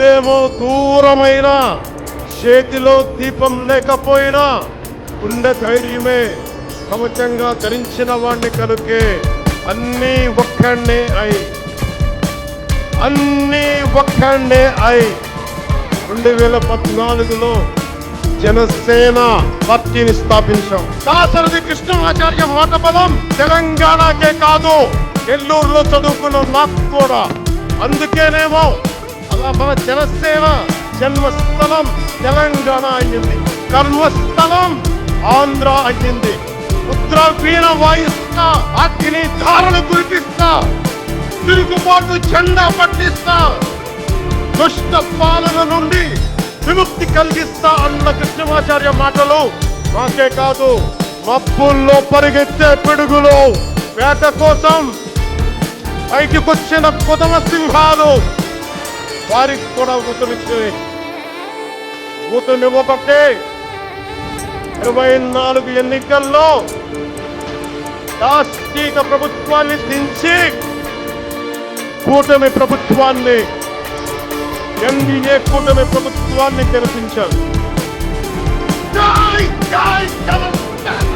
ఇల్లేమో దూరమైన, చేతిలో దీపం లేకపోయినా ఉండే ధైర్యమే కవచంగా ధరించిన వాడిని కనుకే అన్నీ ఒక్కడే అయి 2014లో జనసేన పార్టీని స్థాపించాం. దాశరథి కృష్ణమాచార్య మాట బలం తెలంగాణకే కాదు, నెల్లూరులో చదువుకున్న నాకు కూడా. అందుకేనేమో అలా మన జనసేన జన్మస్థలం తెలంగాణ అయ్యింది, కర్మస్థలం ఆంధ్ర అయ్యింది. ఉత్తరావీణ వాయిస్తా, అగ్ని ధారణ కురిపిస్తా, తిరుగుబాటు జెండా పట్టిస్తా, దుష్ట పాలన నుండి విముక్తి కలిగిస్తా అన్న కృష్ణమాచార్య మాటలు మాకే కాదు, మబ్బుల్లో పరిగెత్తే పిడుగులో వేట కోసం బయటికొచ్చిన కొదమ సింహాలు వారికి కూడా ఊతునివ్వబట్టే 24 ఎన్నికల్లో దాష్టీక ప్రభుత్వాన్ని దించి కూటమి ప్రభుత్వాన్ని, ఎన్డీఏ కూటమి ప్రభుత్వాన్ని గెలిపించారు. జై జై తెలంగాణ.